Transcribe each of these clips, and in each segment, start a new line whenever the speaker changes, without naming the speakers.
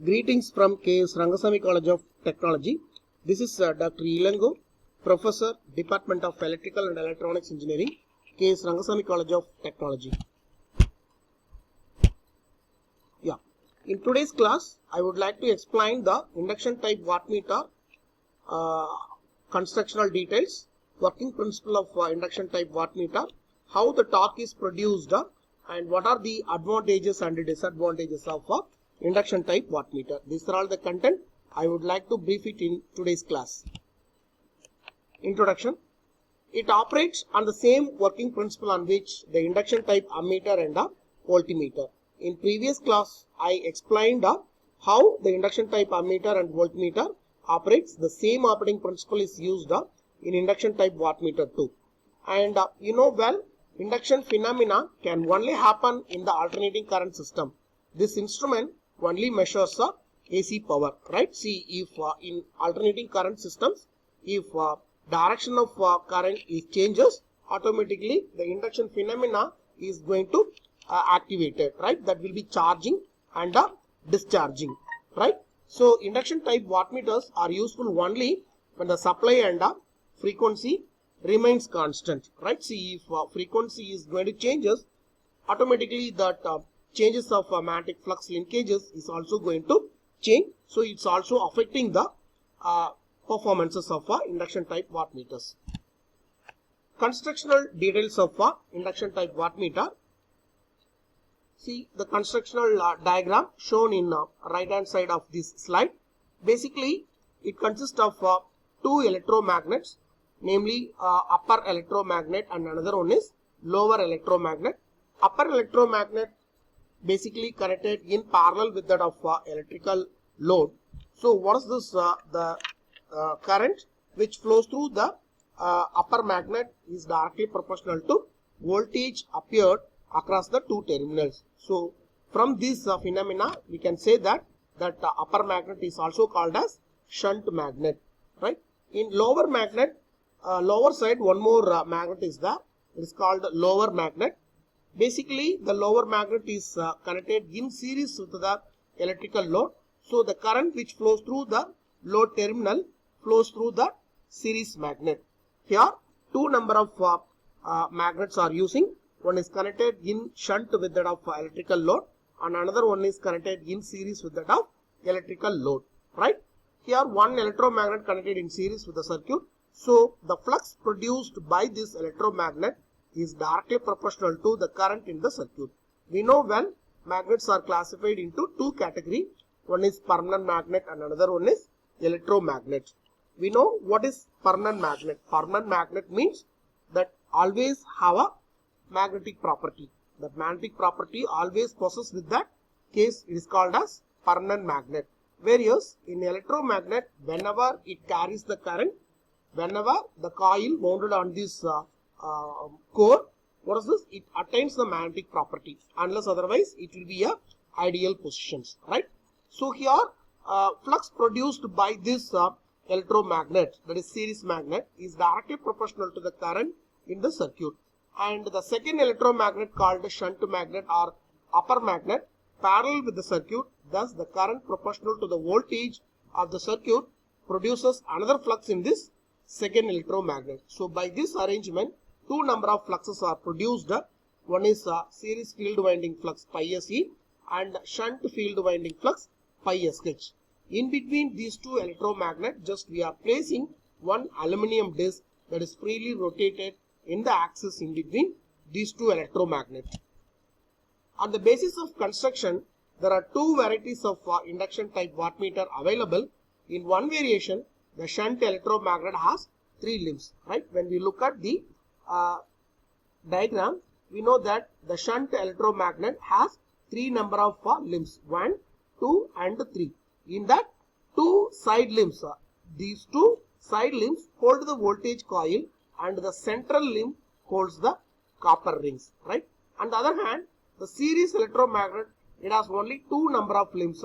Greetings from KS Rangasamy College of Technology. This is Dr. Ilango, Professor, Department of Electrical and Electronics Engineering, KS Rangasamy College of Technology. In today's class, I would like to explain the induction type wattmeter constructional details, working principle of induction type wattmeter, how the torque is produced, and what are the advantages and disadvantages of induction type wattmeter. These are all the content I would like to brief it in today's class. Introduction. It operates on the same working principle on which the induction type ammeter and voltmeter. In previous class, I explained how the induction type ammeter and voltmeter operates. The same operating principle is used in induction type wattmeter too. And induction phenomena can only happen in the alternating current system. This instrument only measures AC power, right? See, if in alternating current systems, if direction of current is changes, automatically the induction phenomena is going to activated, right? That will be charging and discharging, right? So induction type wattmeters are useful only when the supply and frequency remains constant, right? See, if frequency is going to changes, automatically that changes of magnetic flux linkages is also going to change. So it's also affecting the performances of induction type wattmeters. Constructional details of induction type wattmeter. See the constructional diagram shown in right hand side of this slide. Basically, it consists of two electromagnets, namely upper electromagnet and another one is lower electromagnet. Upper electromagnet basically connected in parallel with that of electrical load. So what is this? The current which flows through the upper magnet is directly proportional to voltage appeared across the two terminals. So from this phenomena we can say that upper magnet is also called as shunt magnet, right? In lower magnet, lower side, one more magnet is there. It is called lower magnet. Basically the lower magnet is connected in series with the electrical load. So the current which flows through the load terminal flows through the series magnet. Here two number of magnets are using. One is connected in shunt with that of electrical load and another one is connected in series with that of electrical load, right? Here one electromagnet connected in series with the circuit. So the flux produced by this electromagnet is directly proportional to the current in the circuit. We know when magnets are classified into two categories. One is permanent magnet and another one is electromagnet. We know what is permanent magnet. Permanent magnet means that always have a magnetic property. The magnetic property always possessed with that case it is called as permanent magnet. Whereas in electromagnet, whenever it carries the current, whenever the coil mounted on this core, what is this? It attains the magnetic property. Unless otherwise, it will be a ideal positions, right? So here, flux produced by this electromagnet, that is series magnet, is directly proportional to the current in the circuit. And the second electromagnet called shunt magnet or upper magnet parallel with the circuit, thus the current proportional to the voltage of the circuit produces another flux in this second electromagnet. So by this arrangement, two number of fluxes are produced. One is series field winding flux pi SE and shunt field winding flux pi SH. In between these two electromagnets, just we are placing one aluminum disc that is freely rotated in the axis in between these two electromagnets. On the basis of construction, there are two varieties of induction type wattmeter available. In one variation, the shunt electromagnet has three limbs, right? When we look at the diagram, we know that the shunt electromagnet has three number of limbs, 1, 2 and 3. In that, two side limbs, these two side limbs hold the voltage coil and the central limb holds the copper rings, right? On the other hand, the series electromagnet, it has only two number of limbs.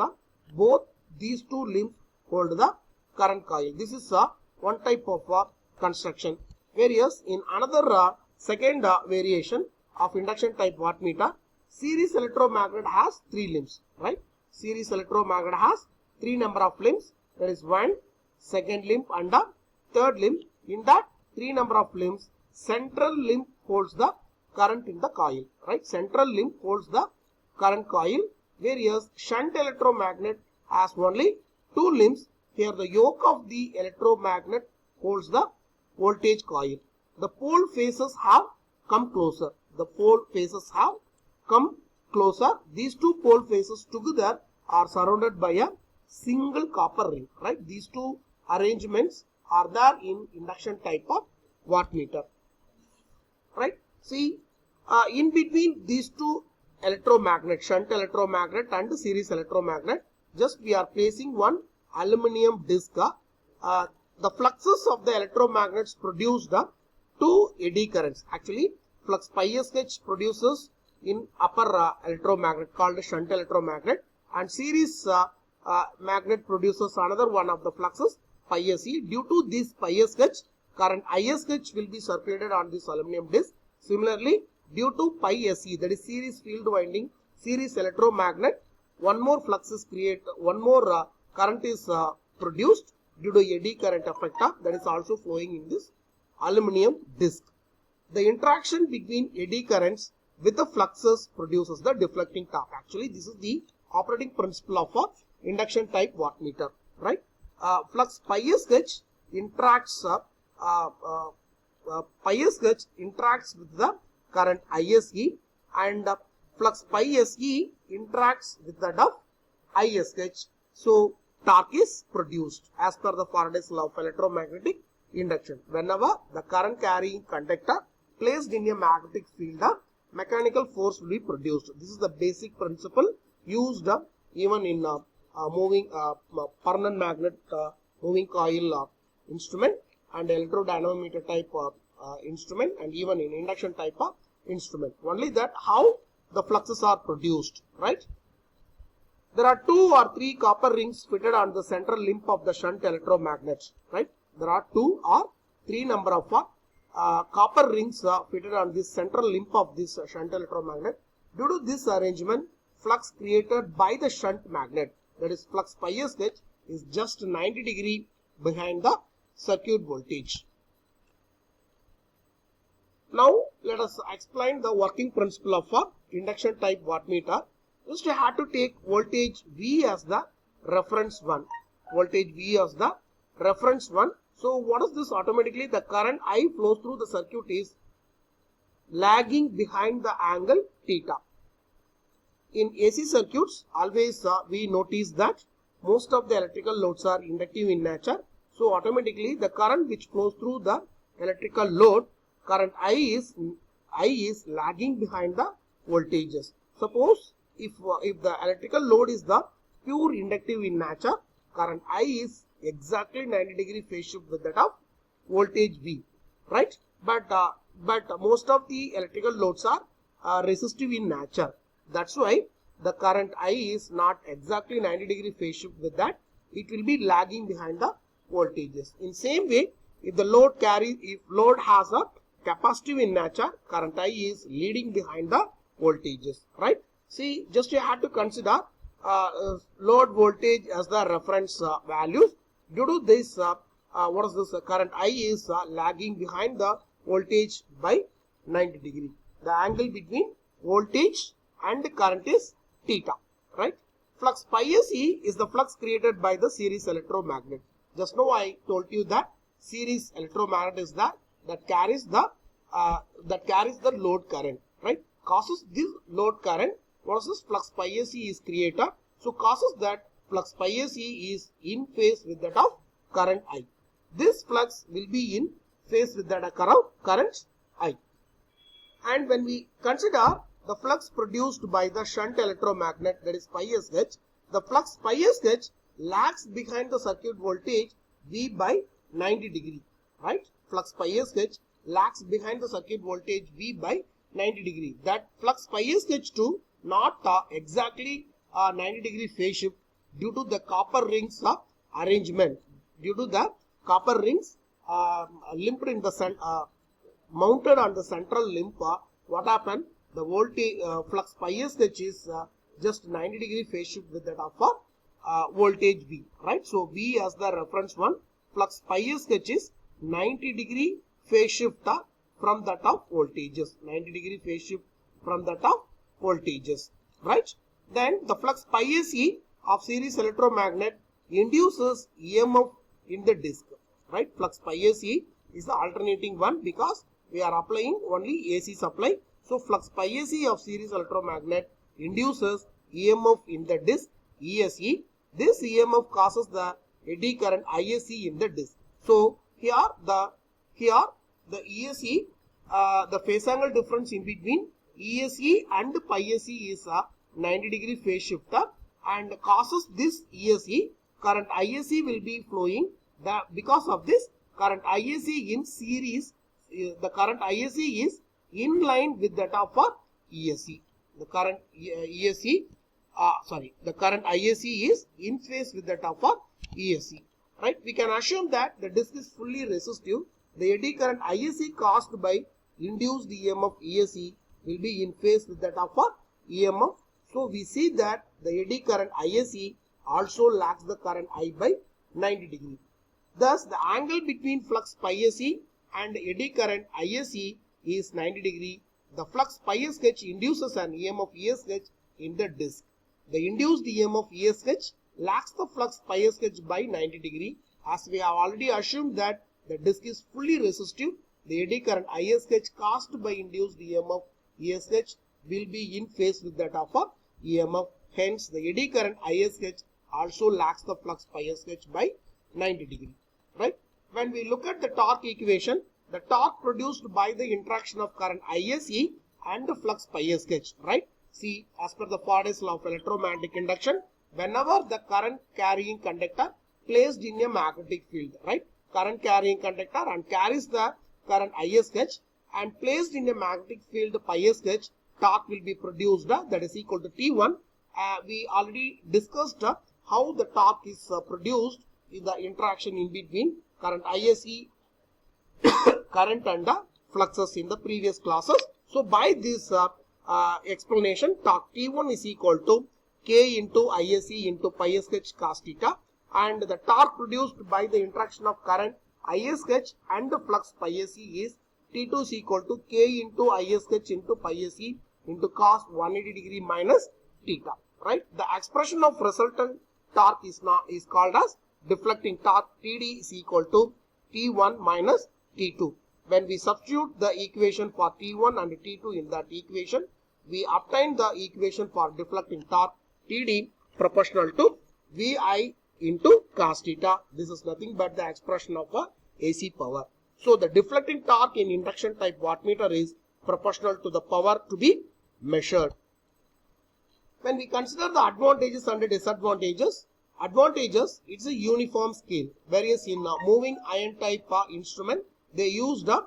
Both these two limbs hold the current coil. This is one type of construction. Whereas in another second variation of induction type wattmeter, series electromagnet has three limbs, right? series electromagnet has 3 number of limbs. That is 1, second limb and a third limb. In that 3 number of limbs, central limb holds the current in the coil, right? Central limb holds the current coil, whereas shunt electromagnet has only 2 limbs. Here the yoke of the electromagnet holds the voltage coil. The pole faces have come closer. The pole faces have come closer. These two pole faces together are surrounded by a single copper ring, right? These two arrangements are there in induction type of wattmeter, right? See, in between these two electromagnet, shunt electromagnet and series electromagnet, just we are placing one aluminum disc. The fluxes of the electromagnets produce the two eddy currents. Actually, flux pi SH produces in upper electromagnet called shunt electromagnet, and series magnet produces another one of the fluxes pi SE. Due to this pi SH, current ISH will be circulated on this aluminum disc. Similarly, due to pi SE, that is series field winding, series electromagnet, one more flux is created, one more current is produced due to eddy current effect that is also flowing in this aluminum disc. The interaction between eddy currents with the fluxes produces the deflecting torque. Actually, this is the operating principle of a induction type wattmeter, right? Flux pi SH interacts with the current ISE, and flux pi SE interacts with that of ISH. So torque is produced as per the Faraday's law of electromagnetic induction. Whenever the current carrying conductor placed in a magnetic field, a mechanical force will be produced. This is the basic principle used even in moving permanent magnet moving coil instrument and electrodynamometer type instrument, and even in induction type of instrument. Only that how the fluxes are produced, right? There are 2 or 3 copper rings fitted on the central limb of the shunt electromagnet, right? There are 2 or 3 number of copper rings fitted on this central limb of this shunt electromagnet. Due to this arrangement, flux created by the shunt magnet, that is flux pi SH, is just 90 degree behind the circuit voltage. Now let us explain the working principle of a induction type wattmeter. Just you have to take voltage V as the reference one. Voltage V as the reference one. So what is this? Automatically the current I flows through the circuit is lagging behind the angle theta. In AC circuits, always we notice that most of the electrical loads are inductive in nature. So automatically the current which flows through the electrical load, current I is lagging behind the voltages. Suppose if the electrical load is the pure inductive in nature, current I is exactly 90 degree phase shift with that of voltage V, right? But most of the electrical loads are resistive in nature. That's why the current I is not exactly 90 degree phase shift with that. It will be lagging behind the voltages. In same way, if load has a capacitive in nature, current I is leading behind the voltages, right? See, just you have to consider load voltage as the reference values. Due to this, what is this? Current I is lagging behind the voltage by 90 degree. The angle between voltage and the current is theta, right? Flux pi SE is the flux created by the series electromagnet. Just now I told you that series electromagnet is that carries the load current, right? Causes this load current. What is this? Flux pi SE is created. So causes that flux pi SE is in phase with that of current I. This flux will be in phase with that current I. And when we consider the flux produced by the shunt electromagnet, that is pi SH, the flux pi SH lags behind the circuit voltage V by 90 degree, right? Flux pi SH lags behind the circuit voltage V by 90 degree. That flux pi SH too not exactly 90 degree phase shift due to the copper rings arrangement. Due to the copper rings limped in the mounted on the central limb, what happened? The voltage flux pi SH is just 90 degree phase shift with that of voltage V, right? So V as the reference one, flux pi SH is 90 degree phase shift from that of voltages, 90 degree phase shift from that of voltages, right? Then the flux pi SE of series electromagnet induces EMF in the disc, right? Flux pi SE is the alternating one because we are applying only AC supply. So flux pi SE of series electromagnet induces EMF in the disc ESE. This EMF causes the eddy current ISE in the disc. So here the ESE, the phase angle difference in between ESE and pi SE is a 90 degree phase shifter, and causes this ESE. Current ISE will be flowing. Because of this, current ISE in series, the current ISE is in line with that of ESE. The current the current ISE is in phase with that of ESE. Right? We can assume that the disc is fully resistive. The eddy current ISE caused by induced EMF ESE will be in phase with that of EMF. So we see that the eddy current ISE also lags the current I by 90 degree. Thus, the angle between flux pi SE and eddy current ISE is 90 degree. The flux pi SH induces an EMF ESH in the disc. The induced EMF ESH lags the flux pi SH by 90 degree. As we have already assumed that the disc is fully resistive, the eddy current ISH caused by induced EMF ESH will be in phase with that of EMF. Hence, the eddy current ISH also lags the flux pi SH by 90 degree. Right? When we look at the torque equation, the torque produced by the interaction of current ISE and the flux pi SH, right? See, as per the Faraday's law of electromagnetic induction, whenever the current carrying conductor placed in a magnetic field, right? Current carrying conductor and carries the current ISH and placed in a magnetic field pi SH, torque will be produced, that is equal to T1. We already discussed how the torque is produced in the interaction in between current ISE, current and fluxes in the previous classes. So by this explanation, torque T1 is equal to K into ISE into pi SH cos theta, and the torque produced by the interaction of current ISH and the flux pi SE is T2 is equal to K into ISH into pi SE into cos 180 degree minus theta, right? The expression of resultant torque is called as deflecting torque. TD is equal to T1 minus T2. When we substitute the equation for T1 and T2 in that equation, we obtain the equation for deflecting torque TD proportional to VI into cos theta. This is nothing but the expression of AC power. So the deflecting torque in induction type wattmeter is proportional to the power to be measured. When we consider the advantages and disadvantages, it's a uniform scale, whereas in moving iron type instrument they used a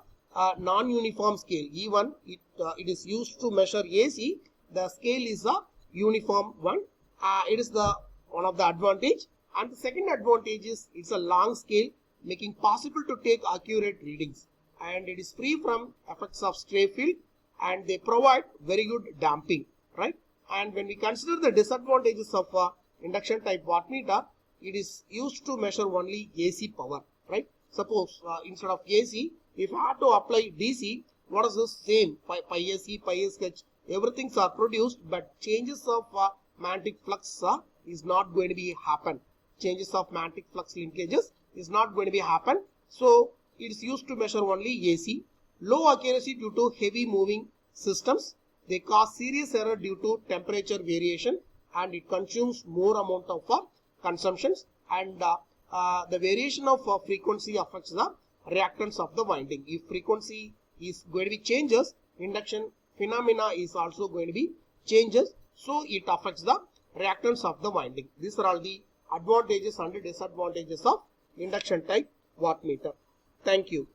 non-uniform scale. Even it is used to measure AC, the scale is a uniform one. It is the one of the advantage. And the second advantage is it's a long scale, making possible to take accurate readings, and it is free from effects of stray field, and they provide very good damping, right? And when we consider the disadvantages of induction type wattmeter, it is used to measure only AC power, right? Suppose instead of AC, if I have to apply DC, what is the same? Pi AC, pi SH, everything are produced, but changes of magnetic flux is not going to be happen. Changes of magnetic flux linkages is not going to be happen. So it is used to measure only AC. Low accuracy due to heavy moving systems. They cause serious error due to temperature variation, and it consumes more amount of consumptions, and the variation of frequency affects the reactance of the winding. If frequency is going to be changes, induction phenomena is also going to be changes, so it affects the reactance of the winding. These are all the advantages and disadvantages of induction type wattmeter. Thank you.